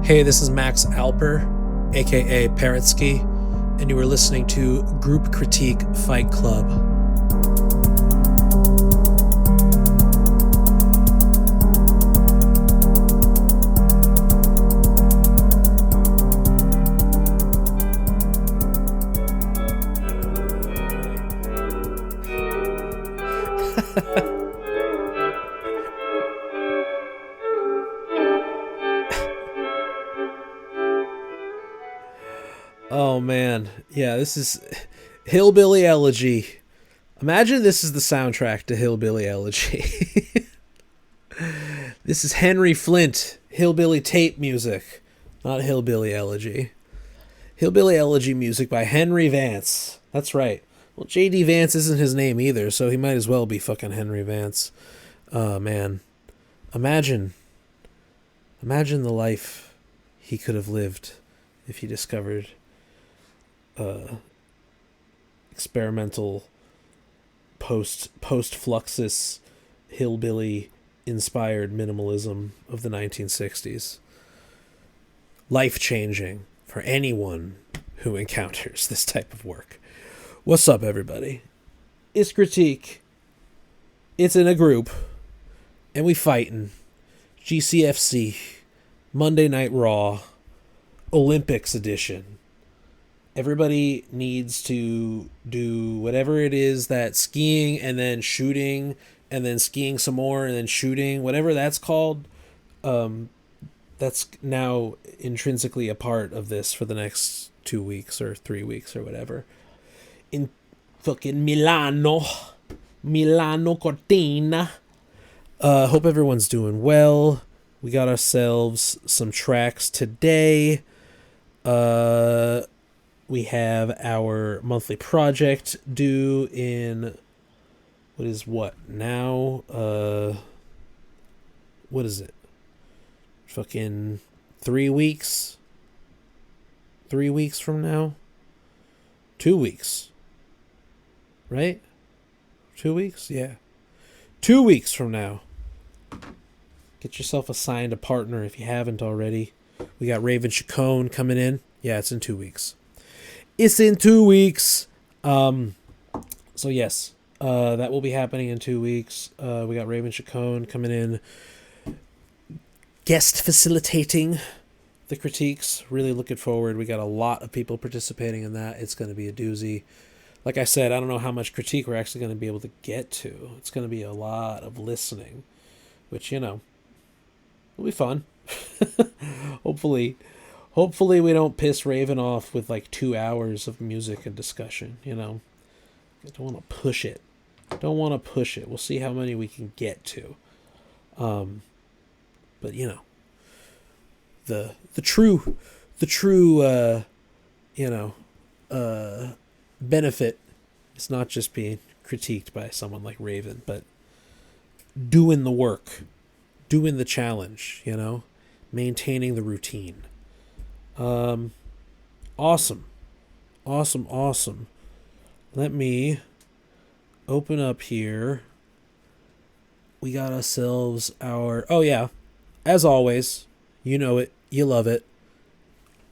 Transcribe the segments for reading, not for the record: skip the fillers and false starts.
Hey, this is Max Alper, aka Parrotsky, and you are listening to Group Critique Fight Club. Oh man, yeah, this is Hillbilly Elegy. Imagine this is the soundtrack to Hillbilly Elegy. This is Henry Flint, Hillbilly Tape music, not Hillbilly Elegy. Hillbilly Elegy music by Henry Vance. That's right. Well, J.D. Vance isn't his name either, so he might as well be fucking Henry Vance. Oh man, imagine the life he could have lived if he discovered experimental post-Fluxus hillbilly inspired minimalism of the 1960s. Life-changing for anyone who encounters this type of work. What's up, everybody? It's Critique. It's in a group, and we fighting. GCFC, Monday Night Raw, Olympics edition. Everybody needs to do whatever it is that skiing and then shooting and then skiing some more and then shooting, whatever that's called, that's now intrinsically a part of this for the next 2 weeks or 3 weeks or whatever. In fucking Milano Cortina. Hope everyone's doing well. We got ourselves some tracks today. We have our monthly project due in, now? What is it? Fucking 3 weeks? 3 weeks from now? 2 weeks. Right? 2 weeks? Yeah. 2 weeks from now. Get yourself assigned a partner if you haven't already. We got Raven Chacon coming in. Yeah, it's in 2 weeks. It's in 2 weeks. So yes, that will be happening in 2 weeks. We got Raven Chacon coming in, guest facilitating the critiques. Really looking forward. We got a lot of people participating in that. It's going to be a doozy. Like I said, I don't know how much critique we're actually going to be able to get to. It's going to be a lot of listening, which, will be fun. Hopefully we don't piss Raven off with like 2 hours of music and discussion, I don't want to push it. We'll see how many we can get to. But the true benefit is not just being critiqued by someone like Raven, but doing the work, doing the challenge, maintaining the routine. Awesome. Let me open up here. We got ourselves as always, you know it, you love it.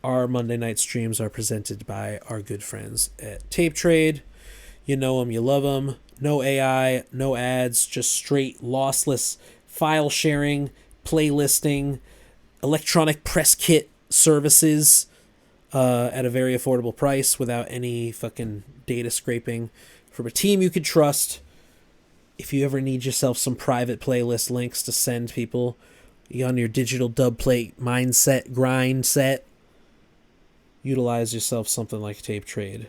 Our Monday night streams are presented by our good friends at Tape Trade. You know them, you love them. No AI, no ads, just straight lossless file sharing, playlisting, electronic press kit services at a very affordable price without any fucking data scraping, from a team you could trust. If you ever need yourself some private playlist links to send people, you on your digital dub plate mindset grind set, utilize yourself something like Tape Trade.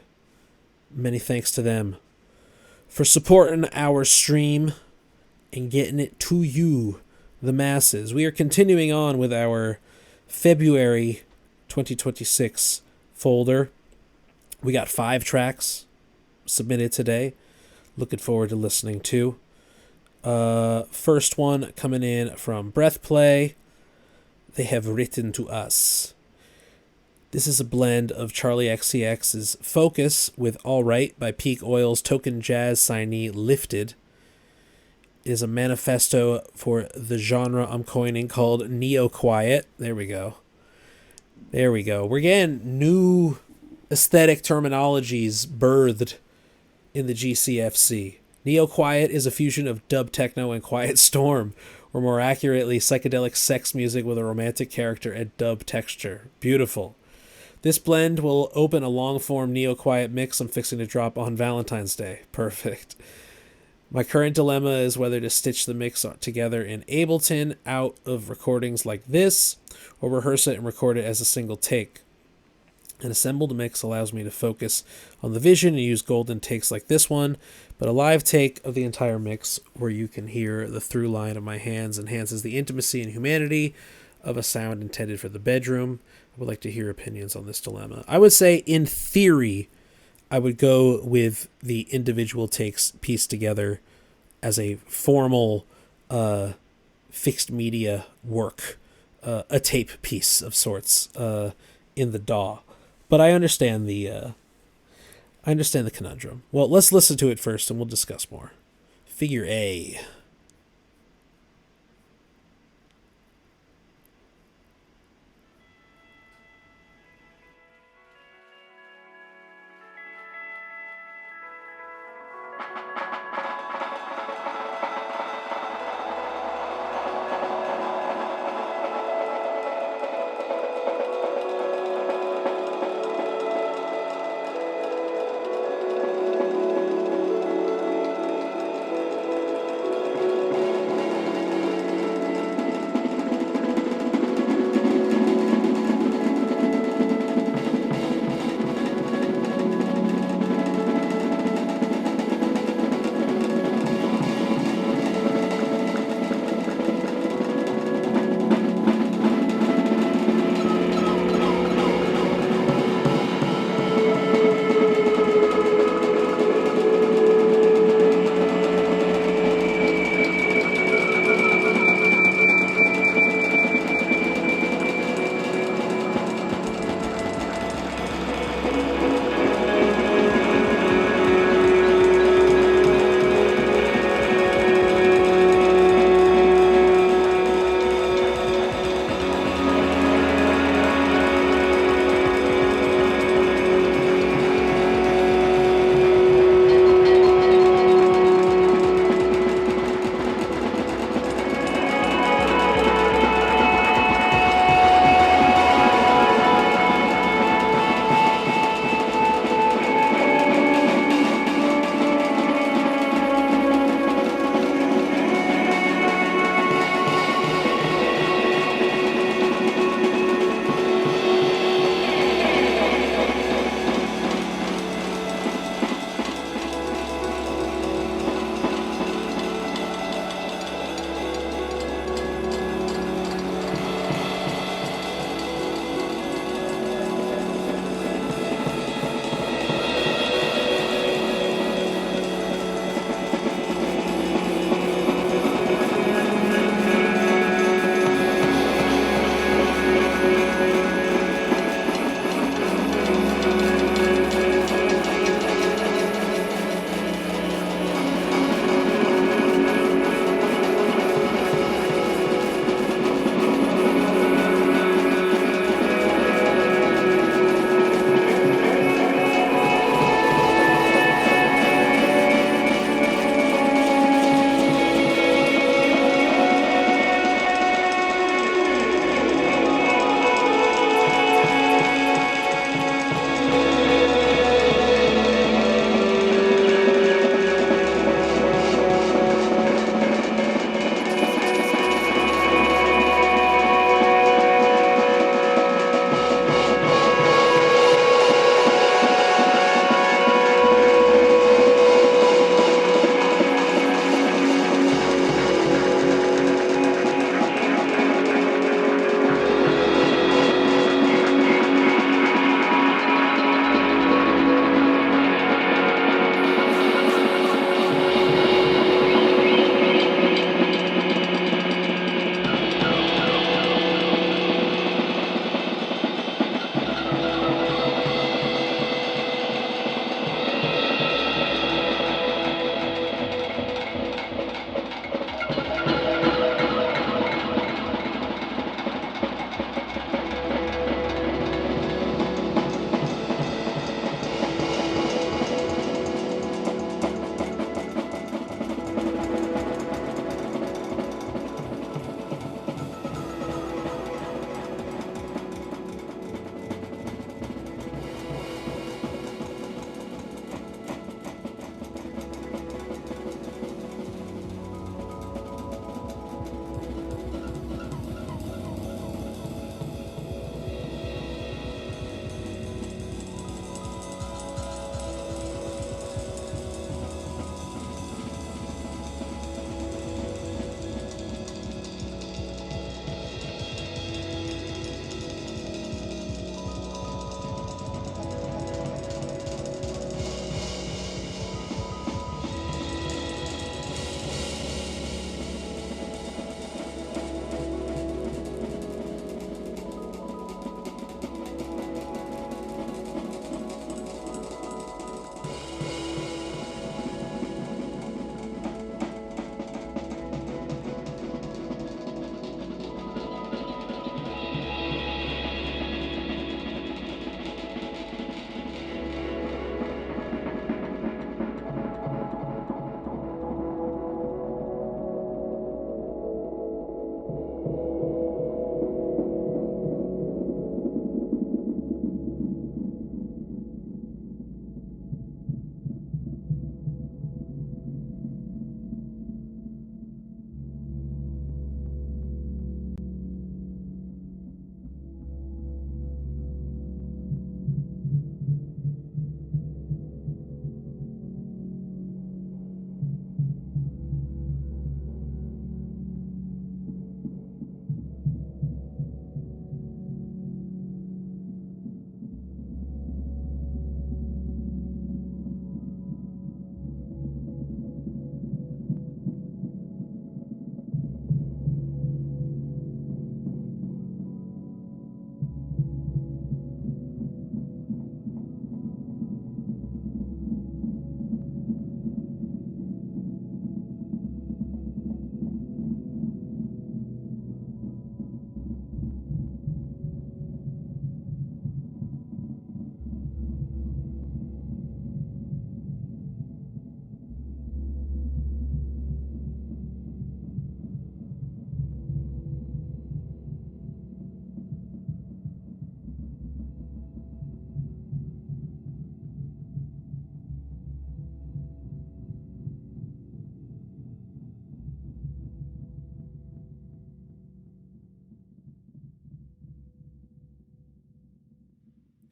Many thanks to them for supporting our stream and getting it to you, the masses. We are continuing on with our February 2026 folder. We got 5 tracks submitted today. Looking forward to listening to. First one coming in from Breathplay. They have written to us. This is a blend of Charlie XCX's Focus with All Right by Peak Oil's Token Jazz signee Lifted. It is a manifesto for the genre I'm coining called Neo-Quiet. There we go. There we go. We're getting new aesthetic terminologies birthed in the GCFC. Neo Quiet is a fusion of dub techno and quiet storm, or more accurately, psychedelic sex music with a romantic character and dub texture. Beautiful. This blend will open a long-form neo-quiet mix I'm fixing to drop on Valentine's Day. Perfect. My current dilemma is whether to stitch the mix together in Ableton out of recordings like this, or rehearse it and record it as a single take. An assembled mix allows me to focus on the vision and use golden takes like this one, but a live take of the entire mix where you can hear the through line of my hands enhances the intimacy and humanity of a sound intended for the bedroom. I would like to hear opinions on this dilemma. I would say, in theory, I would go with the individual takes pieced together as a formal fixed media work, a tape piece of sorts in the DAW. But I understand the conundrum. Well, let's listen to it first, and we'll discuss more. Figure A.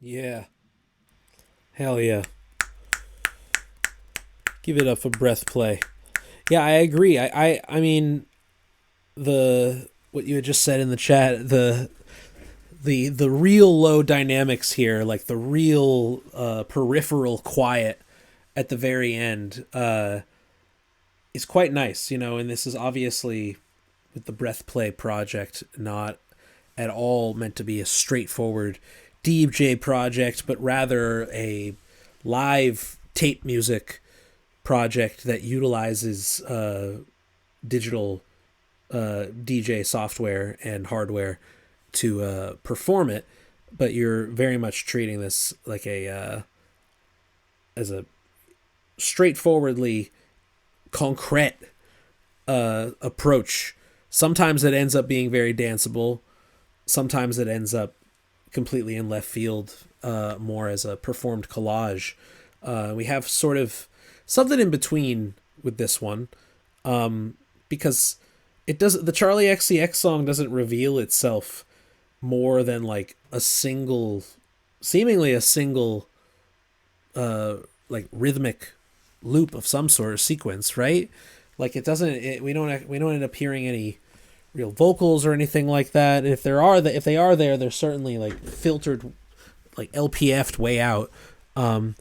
Yeah. Hell yeah. Give it up for Breathplay. Yeah, I agree. I mean, the what you had just said in the chat, the real low dynamics here, like the real peripheral quiet at the very end, is quite nice, you know. And this is obviously with the Breathplay project not at all meant to be a straightforward DJ project, but rather a live tape music project that utilizes digital DJ software and hardware to perform it. But you're very much treating this like a as a straightforwardly concrete approach. Sometimes it ends up being very danceable. Sometimes it ends up completely in left field, more as a performed collage. We have sort of something in between with this one, because it does the Charlie XCX song doesn't reveal itself more than like a single, seemingly a single, like rhythmic loop of some sort of sequence, right? Like it doesn't. We don't end up hearing any real vocals or anything like that. If they are there, they're certainly like filtered, like LPF'd way out. But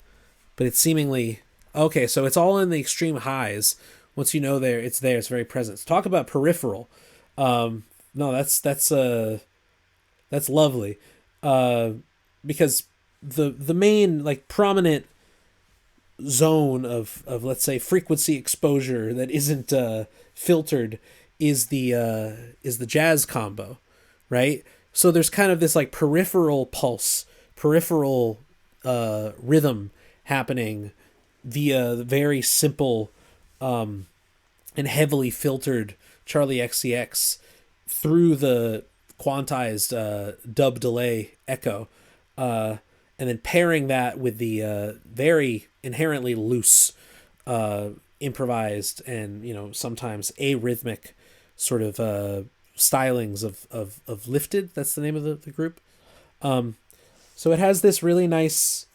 it's seemingly okay. So it's all in the extreme highs. Once you know it's there. It's very present. So talk about peripheral. No, that's lovely. Because the main like prominent zone of let's say frequency exposure that isn't filtered is the jazz combo, right? So there's kind of this like peripheral pulse, peripheral rhythm happening via the very simple and heavily filtered Charlie XCX through the quantized dub delay echo, and then pairing that with the very inherently loose, improvised and sometimes arrhythmic sort of stylings of Lifted. That's the name of the group. So it has this really nice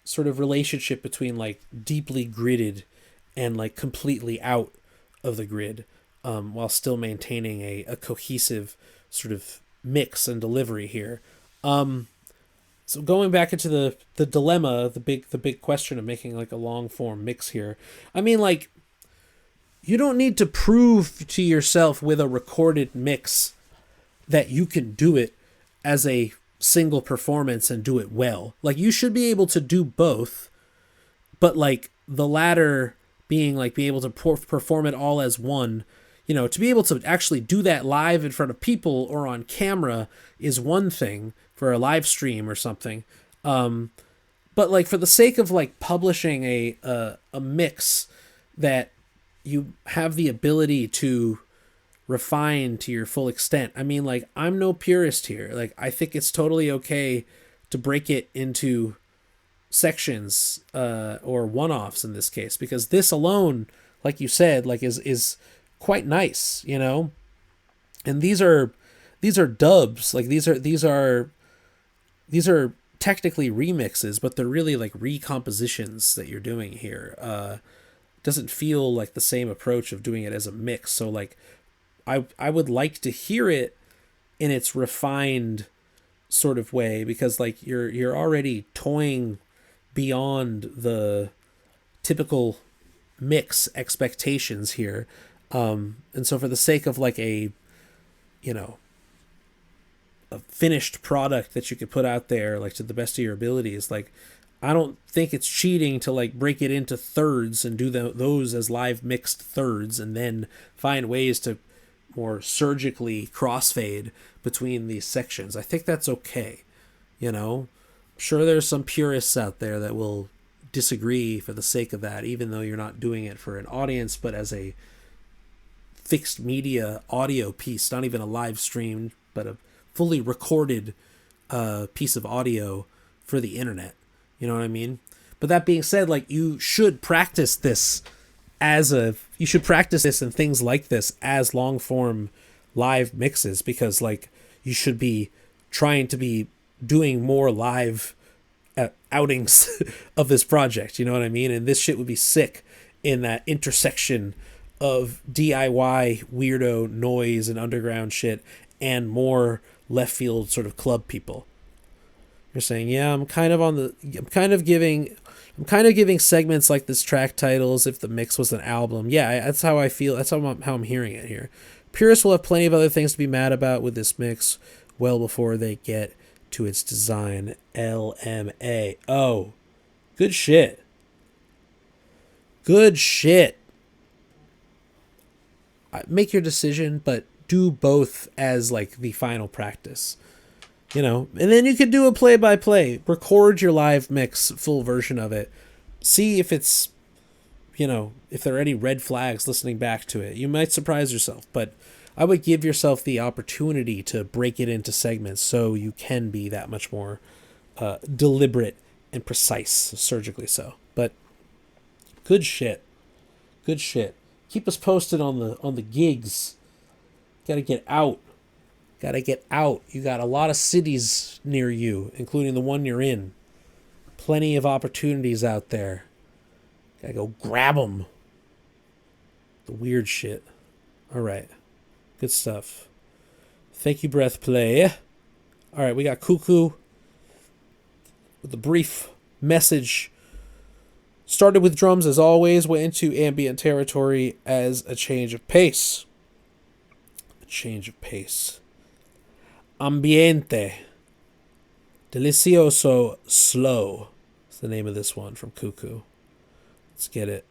sort of relationship between like deeply gridded and like completely out of the grid, while still maintaining a cohesive sort of mix and delivery here. So going back into the dilemma, the big question of making like a long form mix here. I mean, like, you don't need to prove to yourself with a recorded mix that you can do it as a single performance and do it well. Like, you should be able to do both, but like the latter being like being able to perform it all as one. To be able to actually do that live in front of people or on camera is one thing for a live stream or something. But like for the sake of like publishing a mix that you have the ability to refine to your full extent. I mean, like, I'm no purist here. Like, I think it's totally okay to break it into sections, or one-offs in this case, because this alone, like you said, like is quite nice, and these are dubs. Like these are technically remixes, but they're really like recompositions that you're doing here. Doesn't feel like the same approach of doing it as a mix. So like I would like to hear it in its refined sort of way, because like you're already toying beyond the typical mix expectations here. And so for the sake of like a finished product that you could put out there, like to the best of your abilities, like I don't think it's cheating to like break it into thirds and do those as live mixed thirds, and then find ways to more surgically crossfade between these sections. I think that's okay. Sure, there's some purists out there that will disagree for the sake of that, even though you're not doing it for an audience, but as a fixed media audio piece, not even a live stream, but a fully recorded piece of audio for the internet. You know what I mean? But that being said, like, you should practice this and things like this as long form live mixes, because like you should be trying to be doing more live outings of this project. You know what I mean? And this shit would be sick in that intersection of DIY weirdo noise and underground shit and more left field sort of club people. You're saying, yeah, I'm kind of giving segments like this track titles if the mix was an album. Yeah, that's how I feel. That's how I'm hearing it here. Purists will have plenty of other things to be mad about with this mix well before they get to its design. LMA. Oh, good shit. Good shit. Make your decision, but do both as like the final practice. You know, and then you could do a play-by-play. Record your live mix, full version of it. See if it's, you know, if there are any red flags listening back to it. You might surprise yourself, but I would give yourself the opportunity to break it into segments so you can be that much more deliberate and precise, surgically so. But good shit. Good shit. Keep us posted on the gigs. Gotta get out. Gotta get out. You got a lot of cities near you, including the one you're in. Plenty of opportunities out there. Gotta go grab them. The weird shit. All right. Good stuff. Thank you, Breathplay. All right, we got Kuku with a brief message. Started with drums as always, went into ambient territory as a change of pace. A change of pace. Ambiente. Delicioso Slow. That's the name of this one from Kuku. Let's get it.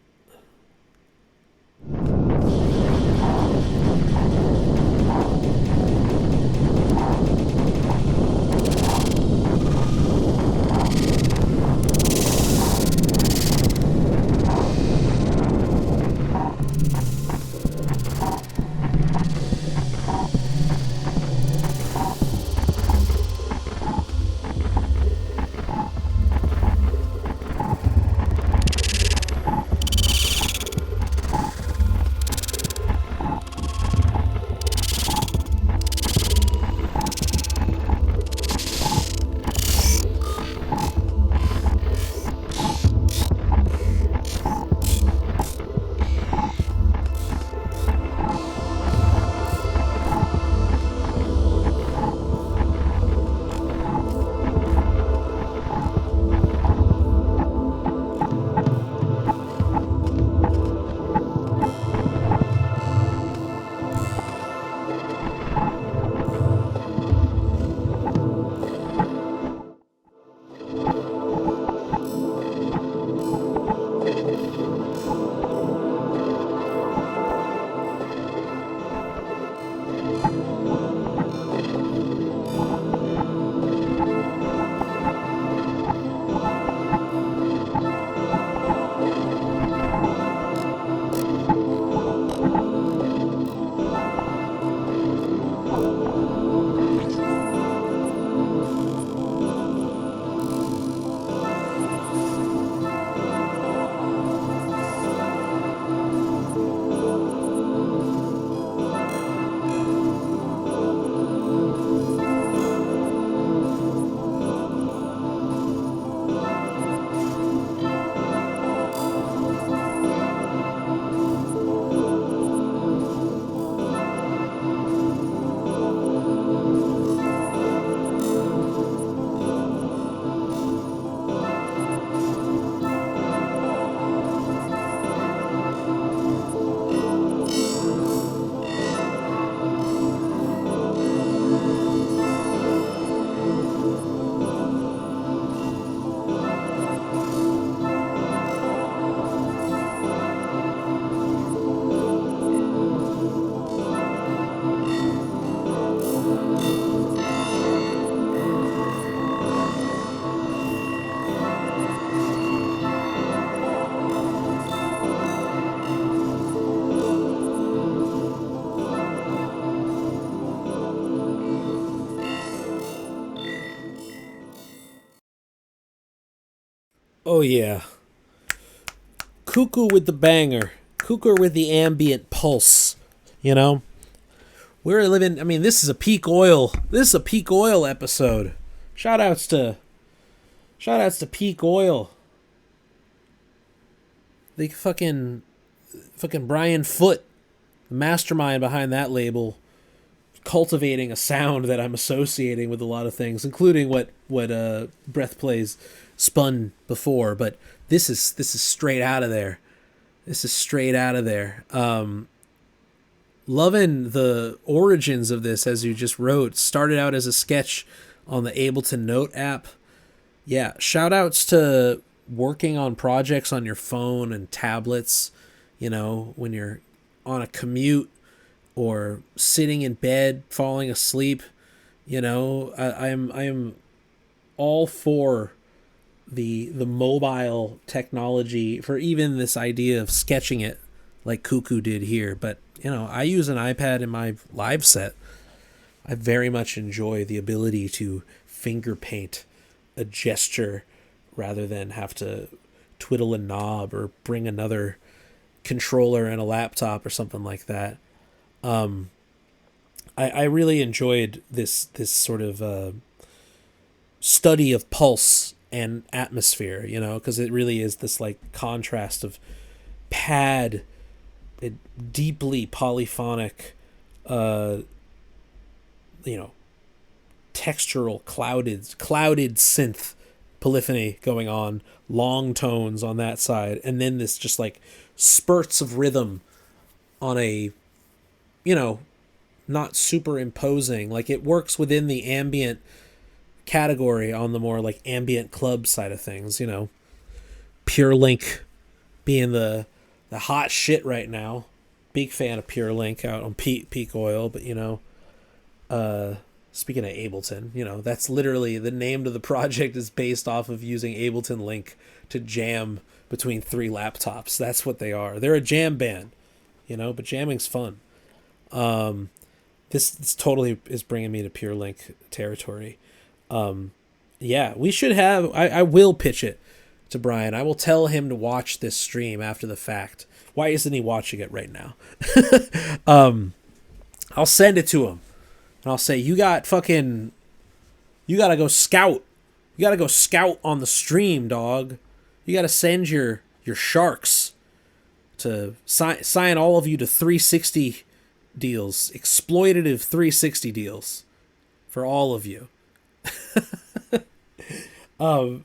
Oh yeah. Kuku with the banger. Kuku with the ambient pulse. You know? We're living, I mean, this is a peak oil. This is a peak oil episode. Shout outs to Shout outs to Peak Oil. The fucking Brian Foote, the mastermind behind that label, cultivating a sound that I'm associating with a lot of things, including what Breathplay's spun before. But this is straight out of there. This is straight out of there. Loving the origins of this, as you just wrote. Started out as a sketch on the Ableton Note app. Yeah, shout outs to working on projects on your phone and tablets, you know, when you're on a commute or sitting in bed, falling asleep. You know, I am all for the mobile technology for even this idea of sketching it like Kuku did here. But, you know, I use an iPad in my live set. I very much enjoy the ability to finger paint a gesture rather than have to twiddle a knob or bring another controller and a laptop or something like that. I really enjoyed this sort of study of pulse and atmosphere, you know, because it really is this like contrast of pad, deeply polyphonic, you know, textural clouded synth polyphony going on, long tones on that side, and then this just like spurts of rhythm on a, you know, not superimposing, like it works within the ambient category on the more like ambient club side of things, you know. Pure Link being the hot shit right now. Big fan of Pure Link out on Peak Oil, but you know, speaking of Ableton, you know, that's literally the name of the project is based off of using Ableton Link to jam between 3 laptops. That's what they are. They're a jam band, you know, but jamming's fun. This totally is bringing me to Pure Link territory. Yeah, we should have, I will pitch it to Brian. I will tell him to watch this stream after the fact. Why isn't he watching it right now? I'll send it to him. And I'll say, you gotta go scout. You gotta go scout on the stream, dog. You gotta send your sharks to sign all of you to 360 deals. Exploitative 360 deals for all of you. No,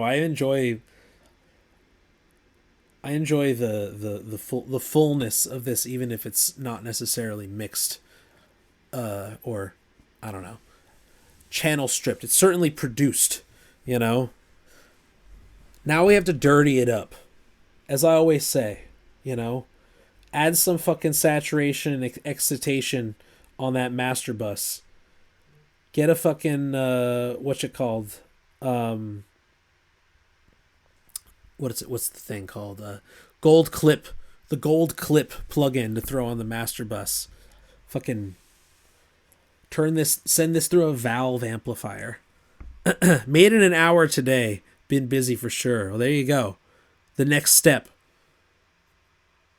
I enjoy the fullness of this, even if it's not necessarily mixed, or I don't know, channel stripped. It's certainly produced, you know. Now we have to dirty it up, as I always say, you know. Add some fucking saturation and excitation on that master bus. Get a fucking what's it called? What's the thing called? Gold clip. The gold clip plugin to throw on the master bus. Fucking send this through a valve amplifier. Made in an hour today. Been busy for sure. Well, there you go. The next step.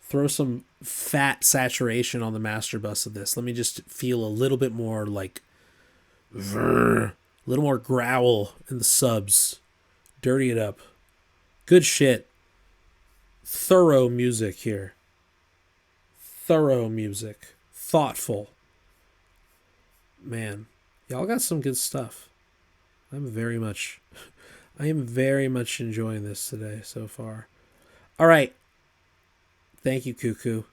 Throw some fat saturation on the master bus of this. Let me just feel a little bit more like a little more growl in the subs. Dirty it up. Good shit. Thorough music here. Thorough music. Thoughtful. Man, y'all got some good stuff. I am very much enjoying this today so far. All right. Thank you, Kuku.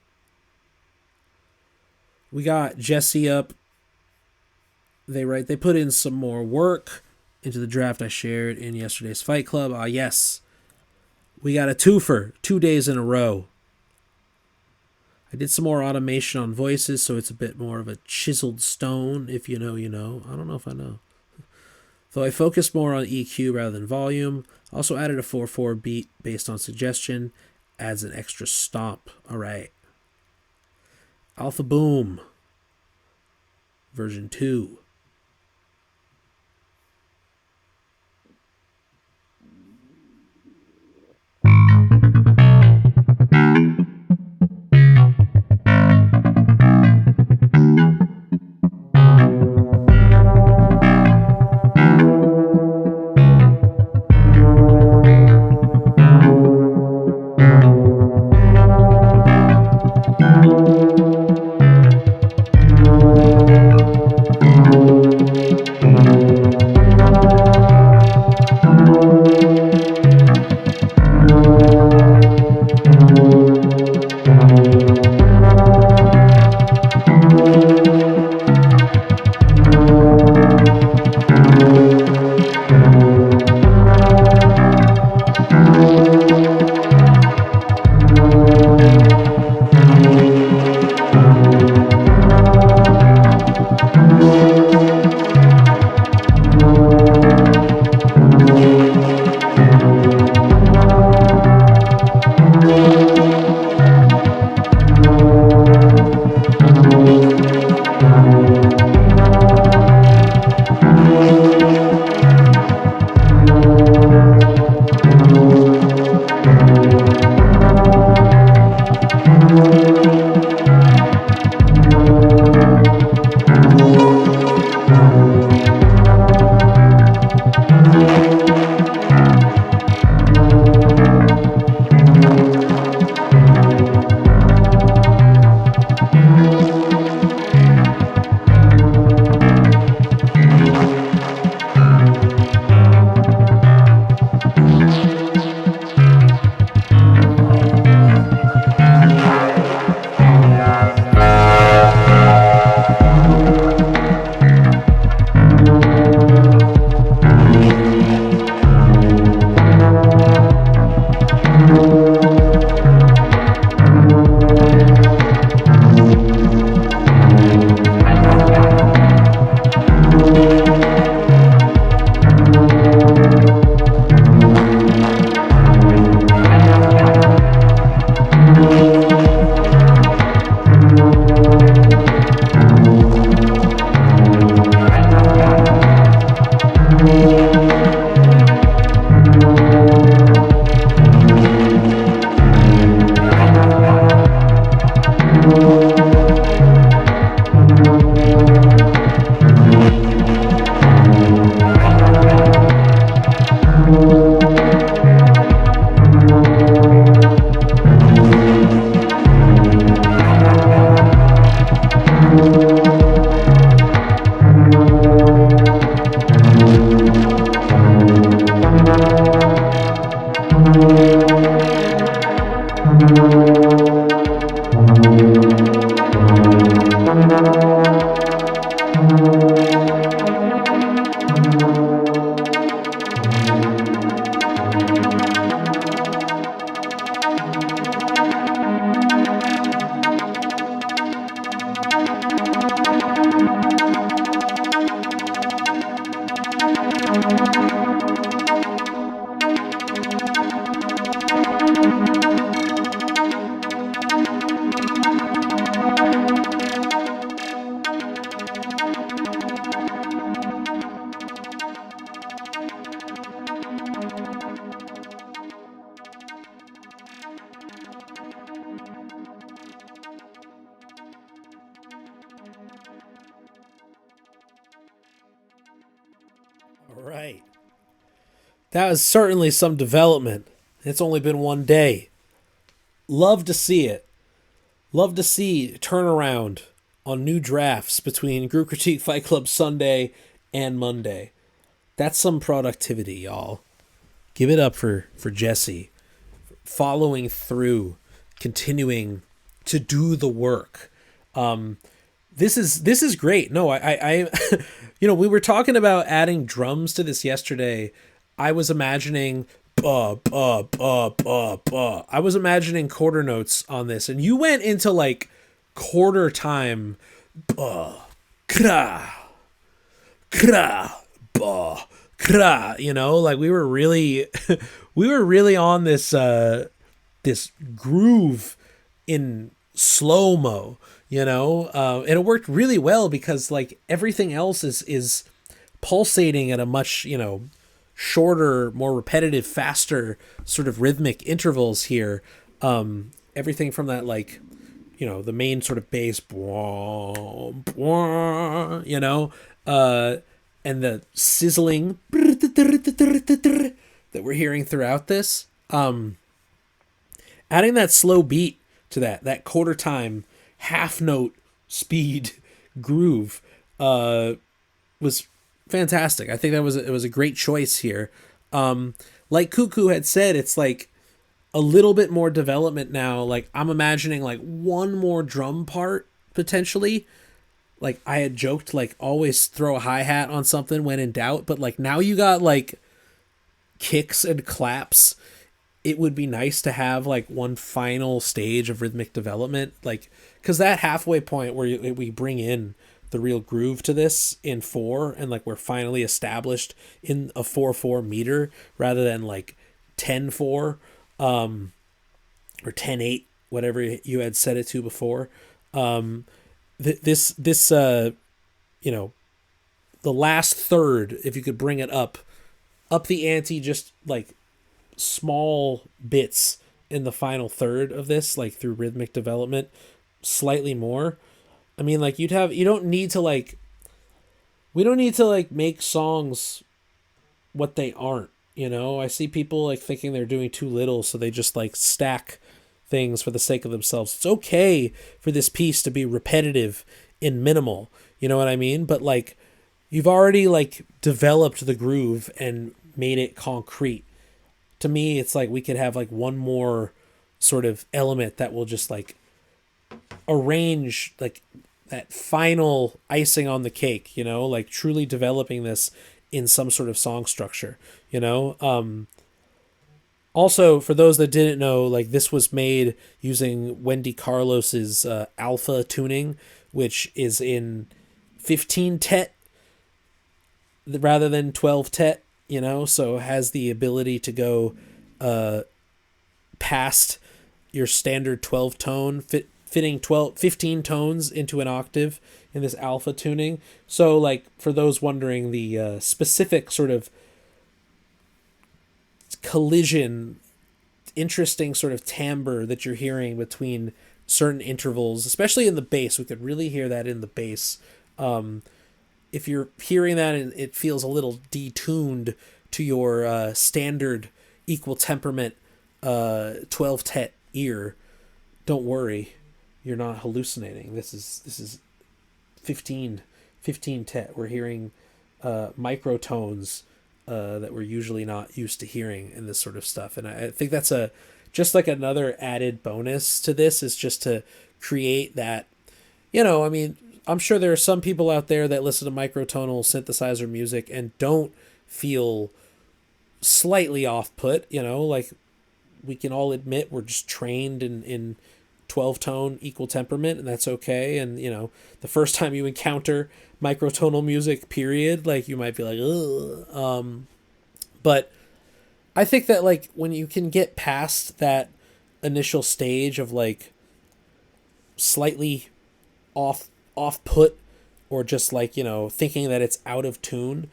We got Jesse up. They put in some more work into the draft I shared in yesterday's Fight Club. Yes. We got a twofer, 2 days in a row. I did some more automation on voices, so it's a bit more of a chiseled stone. If you know, you know. I don't know if I know. Though I focused more on EQ rather than volume. Also added a 4/4 beat based on suggestion. Adds an extra stomp. All right. Alpha Boom. Version 2. All right. That was certainly some development. It's only been one day. Love to see it. Love to see turnaround on new drafts between Group Critique Fight Club Sunday and Monday. That's some productivity, y'all. Give it up for Jesse. Following through, continuing to do the work. This is great. No, I we were talking about adding drums to this yesterday. I was imagining I was imagining quarter notes on this, and you went into like quarter time kra kra kra, like we were really on this this groove in slow-mo, and it worked really well because like everything else is pulsating at a much, shorter, more repetitive, faster sort of rhythmic intervals here. Everything from that, like, the main sort of bass, and the sizzling that we're hearing throughout this. Adding that slow beat to that quarter time, half note speed groove was fantastic. I think it was a great choice here. Like Kuku had said, it's like a little bit more development now. Like I'm imagining like one more drum part potentially. Like I had joked, like always throw a hi-hat on something when in doubt, but like now you got like kicks and claps. It would be nice to have like one final stage of rhythmic development, like because that halfway point where we bring in the real groove to this in 4, and like we're finally established in a 4/4 meter rather than like 10/4 or 10/8, whatever you had set it to before. This the last third, if you could bring it up the ante just like small bits in the final third of this, like through rhythmic development, slightly more. I mean, like we don't need to make songs what they aren't, I see people like thinking they're doing too little, so they just like stack things for the sake of themselves. It's okay for this piece to be repetitive and minimal, you know what I mean? But like you've already like developed the groove and made it concrete. To me, it's like we could have like one more sort of element that will just like arrange like that final icing on the cake, like truly developing this in some sort of song structure, Also, for those that didn't know, like this was made using Wendy Carlos's alpha tuning, which is in 15 tet rather than 12 tet, so has the ability to go past your standard 12 tone, fitting 15 tones into an octave in this alpha tuning. So like for those wondering, the specific sort of collision, interesting sort of timbre that you're hearing between certain intervals, especially in the bass, we could really hear that in the bass. If you're hearing that and it feels a little detuned to your standard equal temperament 12 tet ear, don't worry, you're not hallucinating. This is 15 tet. We're hearing microtones that we're usually not used to hearing in this sort of stuff. And I think that's just like another added bonus to this, is just to create that, I mean, I'm sure there are some people out there that listen to microtonal synthesizer music and don't feel slightly off-put, like we can all admit we're just trained in 12-tone equal temperament, and that's okay. And, the first time you encounter microtonal music, period, like you might be like, ugh. But I think that like when you can get past that initial stage of like slightly off-put or just like, thinking that it's out of tune,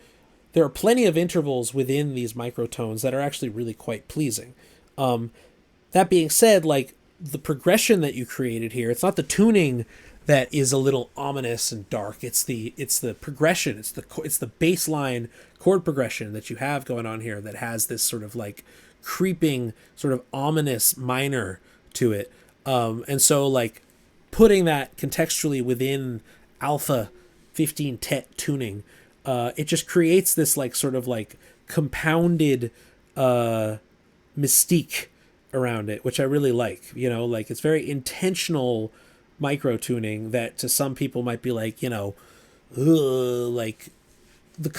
there are plenty of intervals within these microtones that are actually really quite pleasing. That being said, like the progression that you created here, it's not the tuning that is a little ominous and dark. It's the progression. It's the baseline chord progression that you have going on here that has this sort of like creeping, sort of ominous minor to it. And so like putting that contextually within alpha 15 tet tuning, it just creates this like sort of like compounded mystique around it, which I really like. You know, like it's very intentional micro tuning that to some people might be like, you know, like the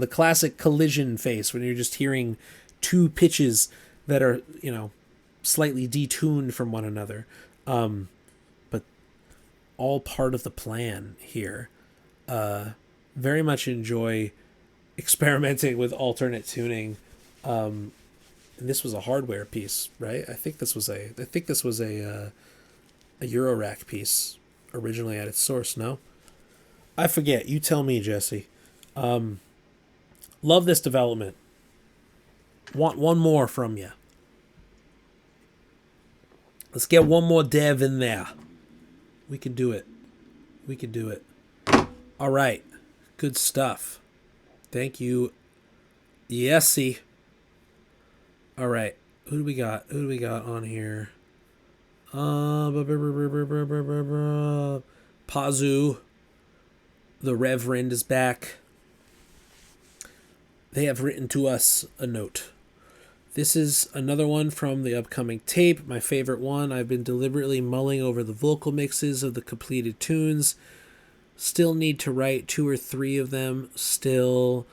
classic collision face when you're just hearing two pitches that are, you know, slightly detuned from one another. But all part of the plan here. Very much enjoy experimenting with alternate tuning. And this was a hardware piece, right? I think this was a Eurorack piece originally at its source. No, I forget. You tell me, Jesse. Love this development. Want one more from you. Let's get one more dev in there. We can do it. We can do it. All right. Good stuff. Thank you. Yesy. All right. Who do we got? Who do we got on here? Pazu. The Reverend is back. They have written to us a note. This is another one from the upcoming tape, my favorite one. I've been deliberately mulling over the vocal mixes of the completed tunes. Still need to write 2 or 3 of them. Still,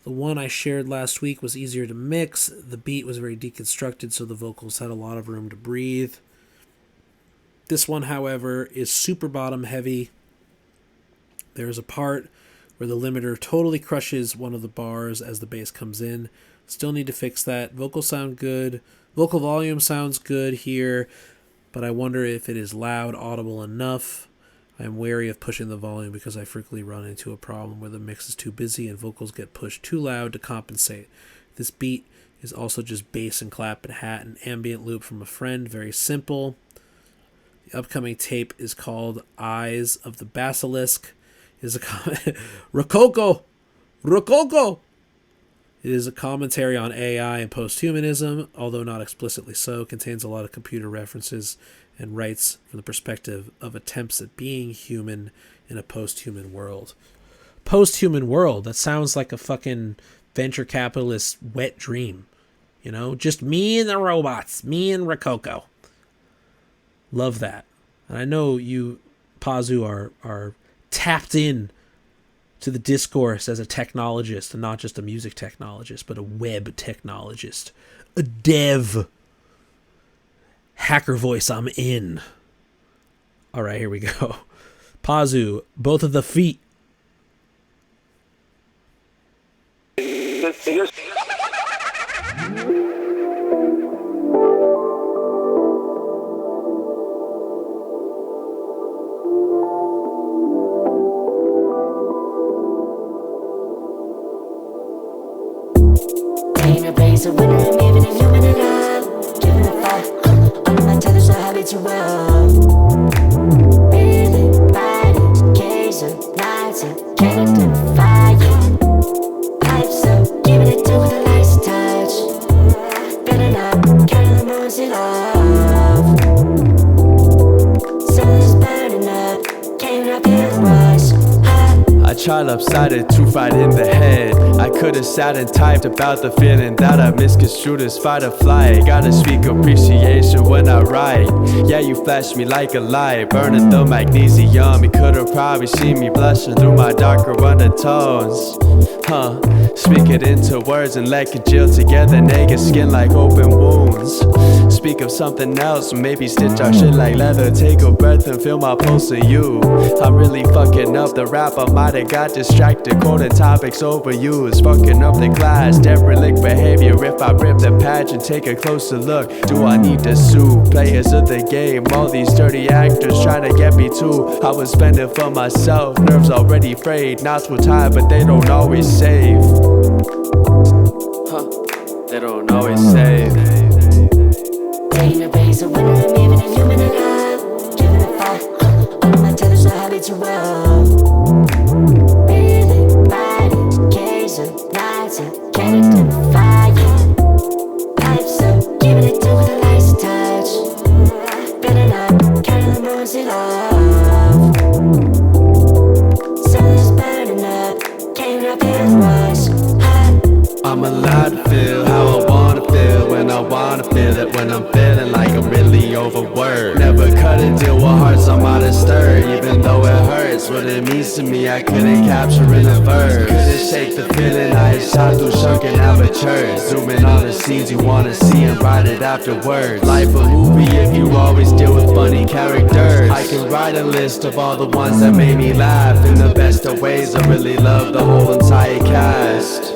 the one I shared last week was easier to mix. The beat was very deconstructed, so the vocals had a lot of room to breathe. This one, however, is super bottom heavy. There's a part where the limiter totally crushes one of the bars as the bass comes in. Still need to fix that. Vocals sound good. Vocal volume sounds good here, but I wonder if it is loud, audible enough. I am wary of pushing the volume because I frequently run into a problem where the mix is too busy and vocals get pushed too loud to compensate. This beat is also just bass and clap and hat and ambient loop from a friend. Very simple. The upcoming tape is called Eyes of the Basilisk. It is a Rococo! Rococo! It is a commentary on AI and posthumanism, although not explicitly so. It contains a lot of computer references and writes from the perspective of attempts at being human in a post-human world. Post-human world, that sounds like a fucking venture capitalist wet dream. You know, just me and the robots, me and Rococo. Love that. And I know you, Pazu, are tapped in to the discourse as a technologist, and not just a music technologist, but a web technologist, a dev. Hacker voice, I'm in. All right, here we go. Pazu, both of the feet. So when I'm even a human and I'm giving a fuck, all my tethers are habitual. Really riding, case of lights and can't identify it. Pipes up, giving it to with a nice touch. Better not carry the moments it off. Sun's burning up, can't I feel the rush? I tried lopsided, truth right in the head. I could've sat and typed about the feeling that I misconstrued as fight or flight. Gotta speak appreciation when I write. Yeah, you flashed me like a light, burning the magnesium. You could've probably seen me blushing through my darker undertones. Speak it into words and let congeal together, naked skin like open wounds. Speak of something else, maybe stitch our shit like leather. Take a breath and feel my pulse in you. I'm really fucking up the rap, I might've got distracted, quoting topics overused. Fucking up the class, derelict behavior. If I rip the patch and take a closer look, do I need to sue players of the game? All these dirty actors trying to get me too. I was fending for myself, nerves already frayed. Knots will tie, but they don't always save. They don't always save. Taking a pace of when I'm even a human and I'm giving a fuck, all my habitual. Breathing, biting, case of nights and can't identify you. Pipes up, giving it to with a nice touch. Burning up, counting the moons in love. Sun is burning up, can't I feel the rush. Hot. I'm allowed to feel how I wanna feel when I wanna feel it. When I'm feeling like I'm really overworked. Never cut a deal with hearts I'm out of stir. Even though it hurts, what it means to me I couldn't capture in a verse. Couldn't shake the feeling I shot through shrunken amateurs. Zooming on the scenes you wanna see and write it afterwards. Life a movie if you always deal with funny characters. I can write a list of all the ones that made me laugh in the best of ways. I really love the whole entire cast.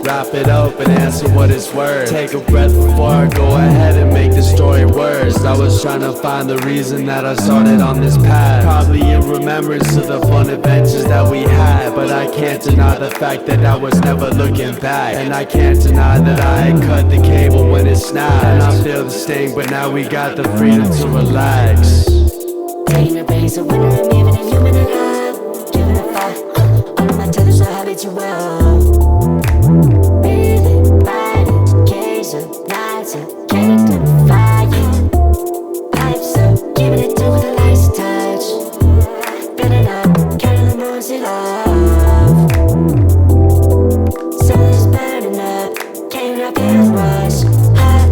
Wrap it up and answer what it's worth. Take a breath before I go ahead and make the story worse. I was trying to find the reason that I started on this path. Probably in remembrance of the fun adventures that we had. But I can't deny the fact that I was never looking back. And I can't deny that I had cut the cable when it snapped. And I feel the sting, but now we got the freedom to relax. Taking a break, so when I'm even a human alive. Giving a fuck, all of my tethers are habitual. Breathing, biting, case of nights and can't identify you. Pipes up, giving it to with a nice touch. Burning up, counting the moons in love. Sun is burning up, can't I feel the rush. Hot.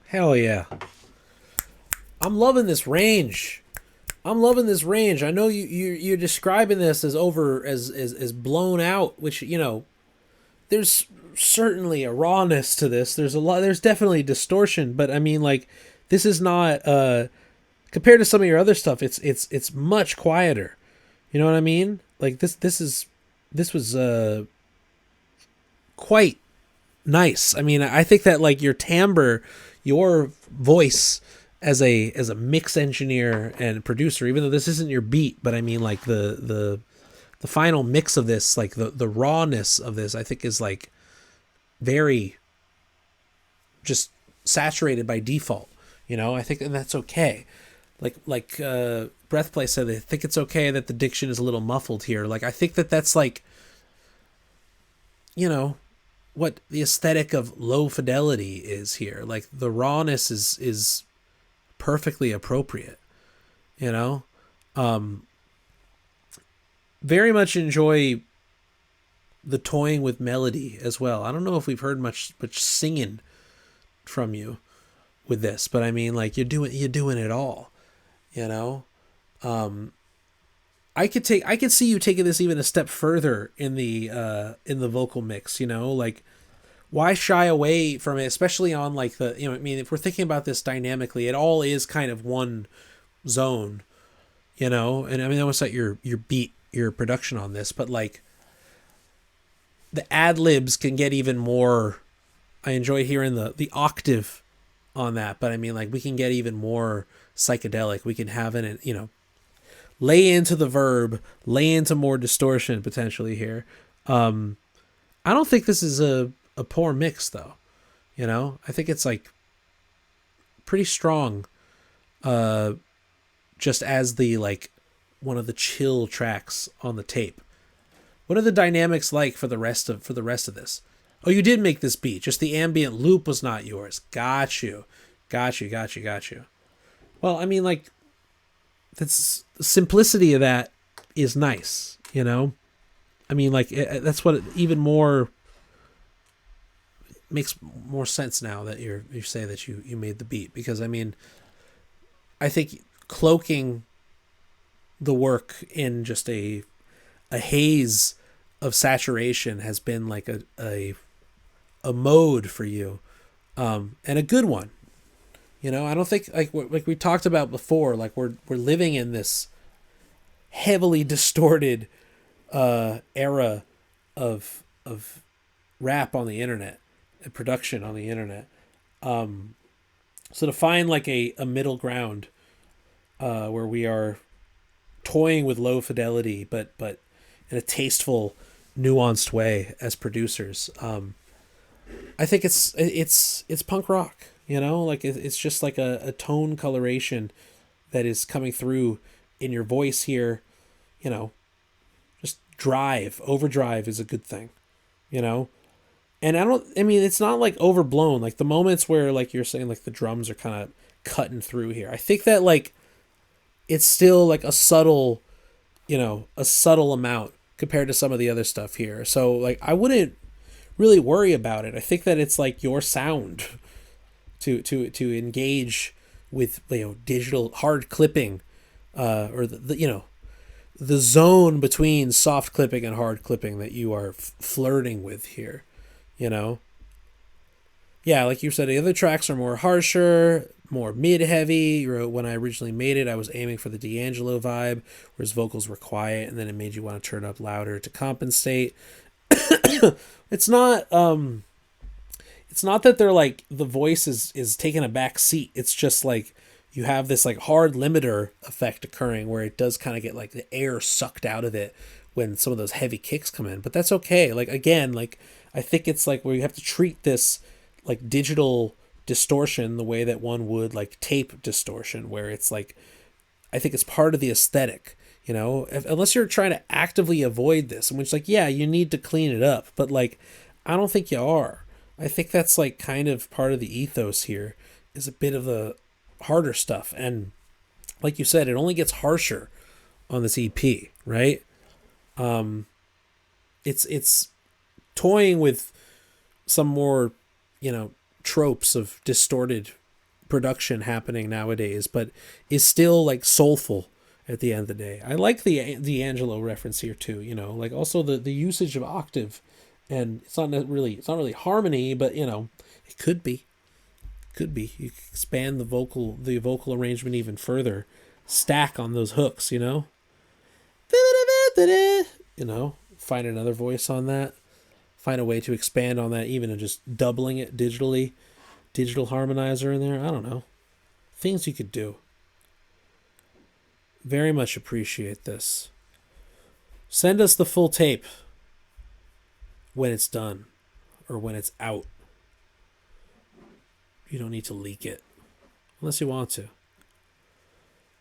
Hell yeah. I'm loving this range. I know you're describing this as as blown out, which, you know, there's certainly a rawness to this. There's definitely distortion, but I mean, like, this is not compared to some of your other stuff, it's much quieter. You know what I mean? Like this was quite nice. I mean, I think that, like, your timbre, your voice as a mix engineer and producer, even though this isn't your beat, but I mean, like, the final mix of this, like the rawness of this, I think is, like, very just saturated by default. You know, I think, and that's okay. Like Breathplay said, I think it's okay that the diction is a little muffled here. Like, I think that's, like, you know, what the aesthetic of low fidelity is here. Like, the rawness is perfectly appropriate, you know? Very much enjoy the toying with melody as well. I don't know if we've heard much singing from you with this, but I mean, like, you're doing it all, you know? I could see you taking this even a step further in the vocal mix, you know, like, why shy away from it, especially on, like, the, you know, I mean, if we're thinking about this dynamically, it all is kind of one zone, you know, and I mean, that was like your beat, your production on this, but, like, the ad libs can get even more. I enjoy hearing the octave on that, but I mean, like, we can get even more psychedelic. We can have it, you know, lay into the verb, lay into more distortion potentially here. I don't think this is a poor mix, though. You know, I think it's, like, pretty strong, just as the, like, one of the chill tracks on the tape. What are the dynamics like for the rest of this? Oh, you did make this beat, just the ambient loop was not yours. Got you. Well, I mean, like, that's, the simplicity of that is nice, you know? I mean, like, that's what even more makes more sense now that you say that you made the beat, because I mean, I think cloaking the work in just a haze of saturation has been, like, a mode for you, and a good one. You know, I don't think, like we talked about before, like, we're living in this heavily distorted era of rap on the internet and production on the internet. So to find, like, a middle ground where we are toying with low fidelity, but in a tasteful nuanced way as producers. I think it's punk rock, you know, like it's just like a tone coloration that is coming through in your voice here, you know. Just overdrive is a good thing, you know. And I mean, it's not like overblown. Like the moments where, like you're saying, like the drums are kind of cutting through here. I think that like it's still like a subtle amount compared to some of the other stuff here. So like I wouldn't really worry about it. I think that it's like your sound to engage with, you know, digital hard clipping, or the you know, the zone between soft clipping and hard clipping that you are flirting with here, you know. Yeah, like you said, the other tracks are more harsher, more mid-heavy. When I originally made it, I was aiming for the D'Angelo vibe, where his vocals were quiet, and then it made you want to turn up louder to compensate. It's not that they're like the voice is taking a back seat. It's just like you have this like hard limiter effect occurring where it does kind of get like the air sucked out of it when some of those heavy kicks come in. But that's okay. Like again, like I think it's like where you have to treat this like digital distortion the way that one would like tape distortion, where it's like, I think it's part of the aesthetic, you know. Unless you're trying to actively avoid this, in which like, yeah, you need to clean it up, but like I don't think you are. I think that's like kind of part of the ethos here, is a bit of the harder stuff. And like you said, it only gets harsher on this EP, right? It's toying with some more, you know, tropes of distorted production happening nowadays, but is still like soulful at the end of the day. I like the D'Angelo reference here too, you know, like also the usage of octave, and it's not really harmony, but you know, it could be. You could expand the vocal arrangement even further, stack on those hooks, you know. You know, find another voice on that. Find a way to expand on that, even in just doubling it digitally. Digital harmonizer in there. I don't know. Things you could do. Very much appreciate this. Send us the full tape when it's done or when it's out. You don't need to leak it unless you want to.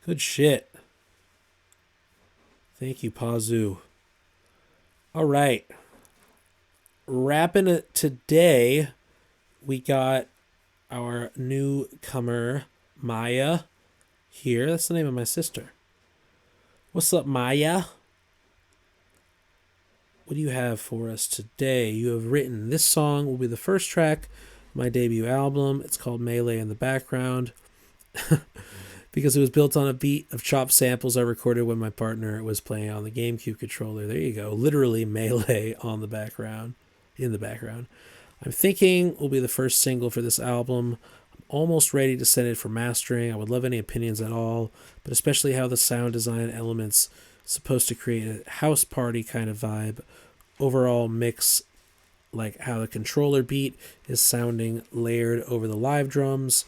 Good shit. Thank you, Pazu. All right. Wrapping it today, we got our newcomer, Maya, here. That's the name of my sister. What's up, Maya? What do you have for us today? You have written, this song will be the first track of my debut album. It's called Melee in the Background. Because it was built on a beat of chopped samples I recorded when my partner was playing on the GameCube controller. There you go. Literally Melee in the background. I'm thinking will be the first single for this album. I'm almost ready to send it for mastering. I would love any opinions at all, but especially how the sound design elements supposed to create a house party kind of vibe. Overall mix, like how the controller beat is sounding layered over the live drums,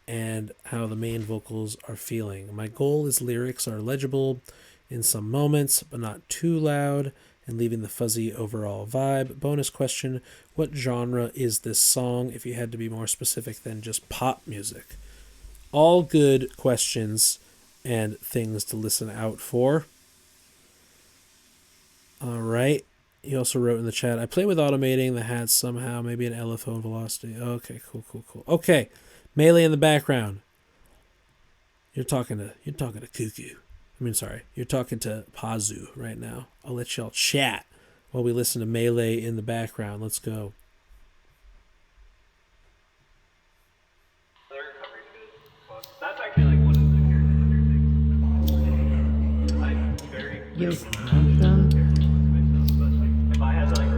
and how the main vocals are feeling. My goal is lyrics are legible in some moments, but not too loud, and leaving the fuzzy overall vibe. Bonus question, what genre is this song, if you had to be more specific than just pop music? All good questions and things to listen out for. All right. He also wrote in the chat, I play with automating the hat somehow, maybe an LFO velocity. Okay, cool. Okay. Melee in the background. You're talking to Kuku. You're talking to Pazu right now. I'll let y'all chat while we listen to Melee in the background. Let's go. That's actually like one of the characteristics. I'm very if I had like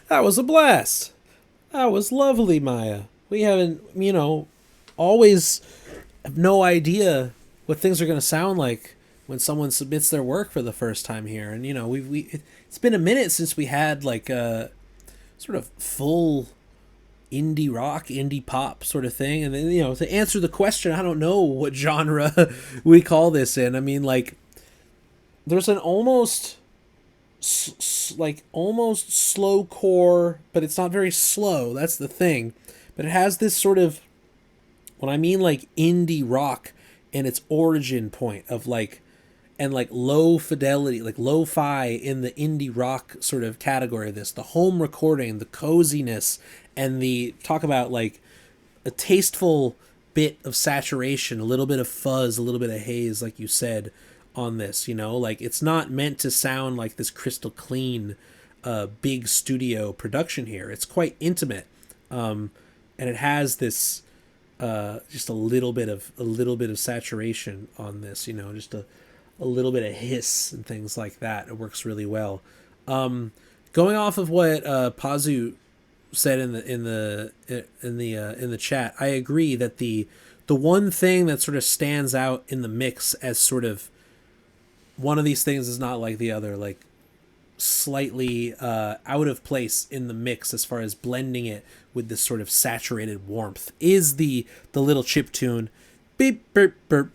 That was a blast. That was lovely, Maya. We haven't, always have no idea what things are going to sound like when someone submits their work for the first time here. And, it's been a minute since we had like a sort of full indie rock, indie pop sort of thing. And then, to answer the question, I don't know what genre we call this in. I mean, like, there's an almost almost slow core, but it's not very slow. That's the thing. But it has this sort of, when I mean like indie rock and its origin point of like, and like low fidelity, like lo-fi in the indie rock sort of category of this, the home recording, the coziness, and the talk about like a tasteful bit of saturation, a little bit of fuzz, a little bit of haze, like you said on this, like it's not meant to sound like this crystal clean, big studio production here. It's quite intimate. And it has this, just a little bit of saturation on this, just a little bit of hiss and things like that. It works really well. Going off of what Pazu said in the chat, I agree that the one thing that sort of stands out in the mix as sort of one of these things is not like the other, like slightly out of place in the mix as far as blending it with this sort of saturated warmth, is the little chip tune, beep burp burp.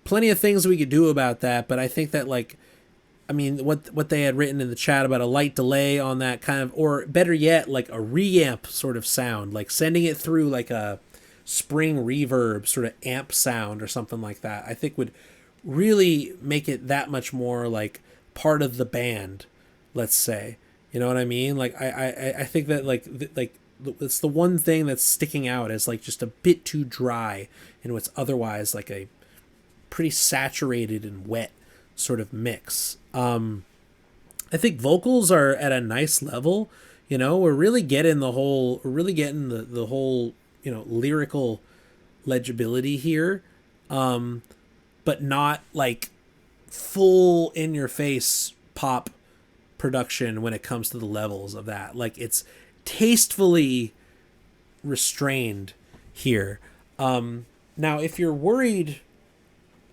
Plenty of things we could do about that, but I think that what they had written in the chat about a light delay on that kind of, or better yet, like a reamp sort of sound, like sending it through like a spring reverb sort of amp sound or something like that, I think would really make it that much more like part of the band, let's say. You know what I mean? Like I think that like it's the one thing that's sticking out as like just a bit too dry in what's otherwise like a pretty saturated and wet sort of mix. I think vocals are at a nice level. We're really getting the whole lyrical legibility here, but not like full in your face pop production when it comes to the levels of that. Like, it's tastefully restrained here. Now, if you're worried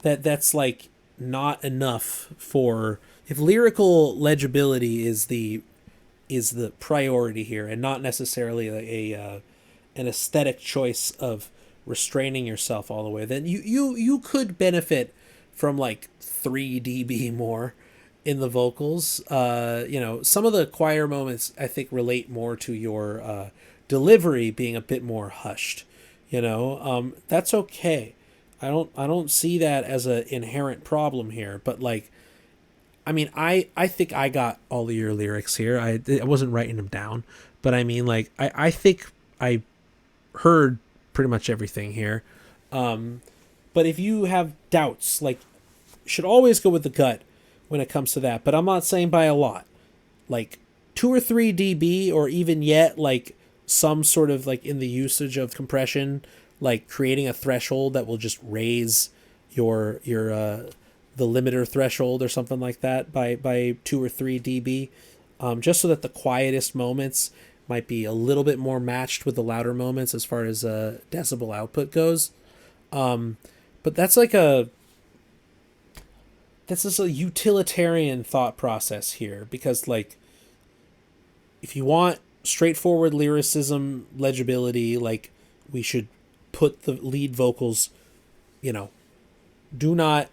that that's like not enough for, if lyrical legibility is the priority here and not necessarily an aesthetic choice of restraining yourself all the way, then you could benefit from like 3 dB more in the vocals. Some of the choir moments I think relate more to your delivery being a bit more hushed. That's okay. I don't see that as an inherent problem here, but like, I mean, I think I got all of your lyrics here. I wasn't writing them down, but I mean, like, I think I heard pretty much everything here. But if you have doubts, like, should always go with the gut when it comes to that. But I'm not saying by a lot, like 2 or 3 dB, or even yet like some sort of like in the usage of compression, like creating a threshold that will just raise your the limiter threshold or something like that by 2 or 3 dB, just so that the quietest moments might be a little bit more matched with the louder moments as far as decibel output goes. But that's like this is a utilitarian thought process here, because like, if you want straightforward lyricism, legibility, like, we should put the lead vocals, do not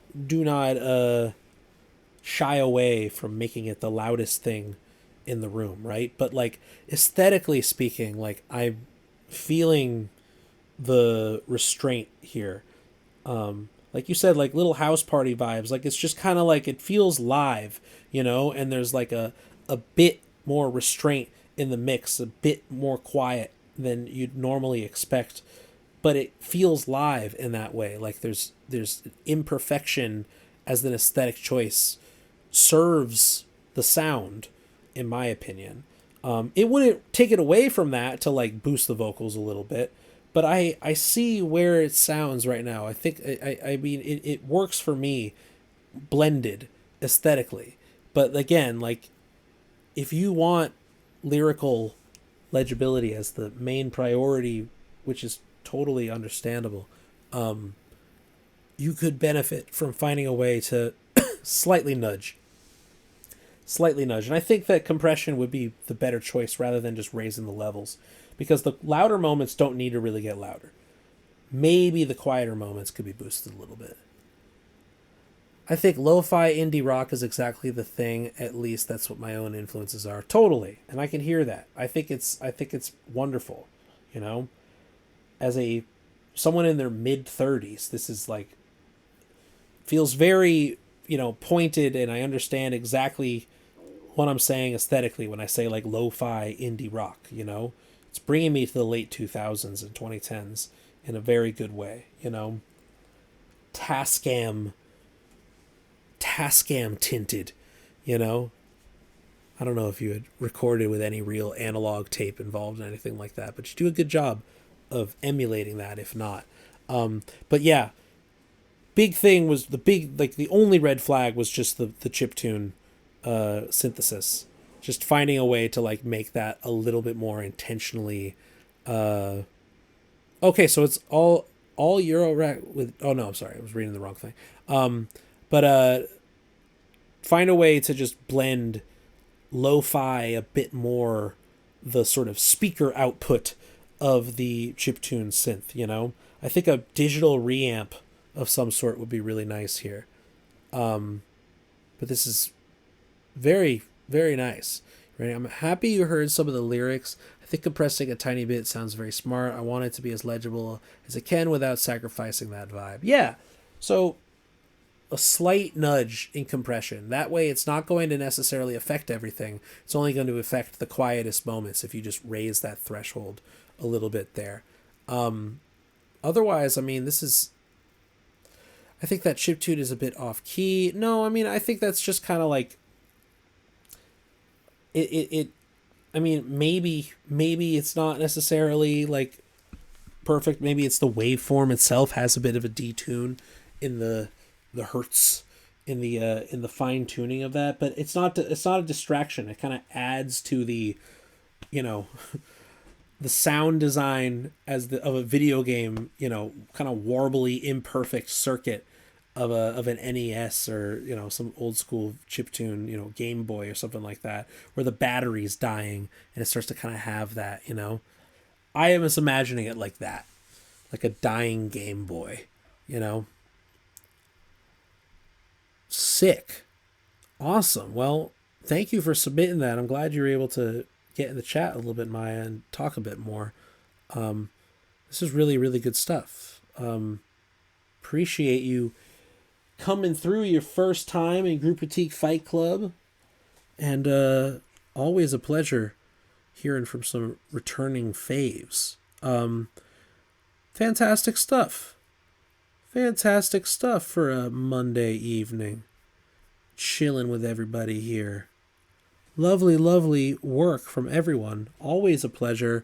shy away from making it the loudest thing in the room, right? But like, aesthetically speaking, like, I'm feeling the restraint here. Like you said, like little house party vibes. Like, it's just kind of like, it feels live, and there's like a bit more restraint in the mix, a bit more quiet than you'd normally expect, but it feels live in that way. Like, there's imperfection as an aesthetic choice serves the sound, in my opinion. It wouldn't take it away from that to like boost the vocals a little bit, but I see where it sounds right now. I think I mean it works for me blended aesthetically. But again, like, if you want lyrical legibility as the main priority, which is totally understandable, you could benefit from finding a way to slightly nudge. And I think that compression would be the better choice rather than just raising the levels, because the louder moments don't need to really get louder. Maybe the quieter moments could be boosted a little bit. I think lo-fi indie rock is exactly the thing. At least that's what my own influences are. Totally, and I can hear that. I think it's wonderful. You know, as someone in their mid-30s, this is like feels very, pointed, and I understand exactly what I'm saying aesthetically when I say like lo-fi indie rock. It's bringing me to the late 2000s and 2010s in a very good way. Tascam tinted. I don't know if you had recorded with any real analog tape involved in anything like that, but you do a good job of emulating that, if not. But yeah, big thing was the only red flag was just the chiptune synthesis. Just finding a way to like make that a little bit more intentionally. Okay, so it's all Euro with. Oh no, I'm sorry, I was reading the wrong thing. But find a way to just blend lo-fi a bit more, the sort of speaker output of the chiptune synth. I think a digital reamp of some sort would be really nice here. But this is very, very nice. Right? I'm happy you heard some of the lyrics. I think compressing a tiny bit sounds very smart. I want it to be as legible as it can without sacrificing that vibe. Yeah. So a slight nudge in compression. That way it's not going to necessarily affect everything. It's only going to affect the quietest moments if you just raise that threshold a little bit there. Otherwise, I think that chiptune is a bit off key. No, I think that's just kind of like maybe it's not necessarily like perfect. Maybe it's the waveform itself has a bit of a detune in the hertz, in the fine tuning of that, but it's not a distraction. It kind of adds to the the sound design of a video game, kind of warbly imperfect circuit of an NES or some old school chiptune, Game Boy or something like that, where the battery's dying and it starts to kind of have that. I am just imagining it like that, like a dying Game Boy. Sick. Awesome. Well, thank you for submitting that. I'm glad you were able to get in the chat a little bit, Maya, and talk a bit more. This is really, really good stuff. Appreciate you coming through your first time in Group Critique Fight Club. And always a pleasure hearing from some returning faves. Fantastic stuff. Fantastic stuff for a Monday evening. Chilling with everybody here. Lovely, lovely work from everyone. Always a pleasure.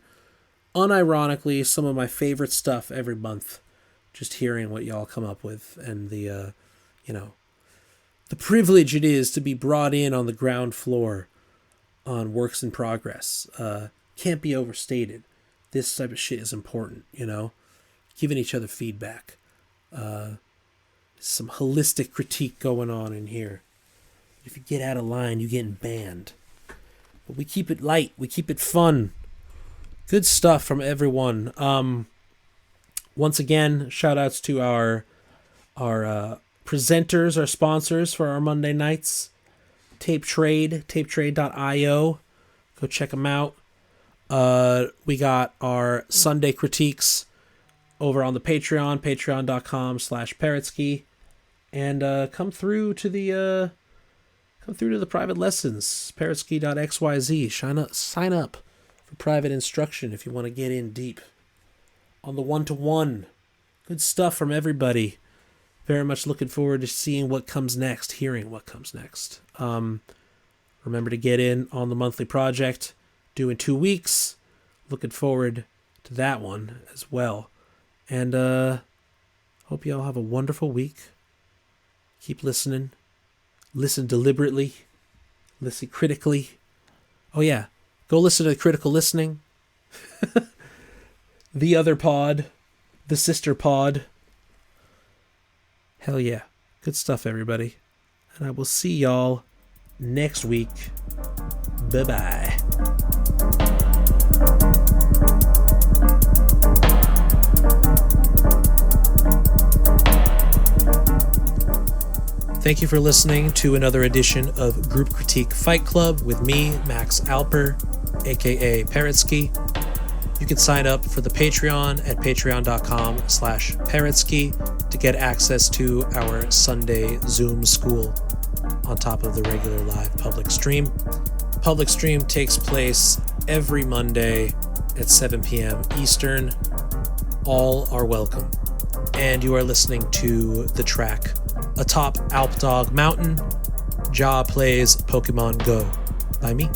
Unironically, some of my favorite stuff every month. Just hearing what y'all come up with and the privilege it is to be brought in on the ground floor on Works in Progress. Can't be overstated. This type of shit is important, Giving each other feedback. Some holistic critique going on in here. If you get out of line, you're getting banned. But we keep it light. We keep it fun. Good stuff from everyone. Once again, shout outs to our presenters, our sponsors for our Monday nights. Tape Trade, tapetrade.io. Go check them out. We got our Sunday critiques over on the Patreon, patreon.com/Parrotsky. And come through to the private lessons, parrotsky.xyz. Sign up for private instruction if you want to get in deep on the one-to-one. Good stuff from everybody. Very much looking forward to seeing what comes next, hearing what comes next. Remember to get in on the monthly project, due in 2 weeks. Looking forward to that one as well. And hope you all have a wonderful week. Keep listening. Listen deliberately. Listen critically. Oh yeah, go listen to Critical Listening. The other pod. The sister pod. Hell yeah. Good stuff, everybody. And I will see y'all next week. Bye-bye. Thank you for listening to another edition of Group Critique Fight Club with me, Max Alper, aka Parrotsky. You can sign up for the Patreon at patreon.com/Parrotsky to get access to our Sunday Zoom school on top of the regular live public stream. Public stream takes place every Monday at 7 p.m. Eastern. All are welcome. And you are listening to the track Atop Alp Dog Mountain, Ja Plays Pokemon Go by me.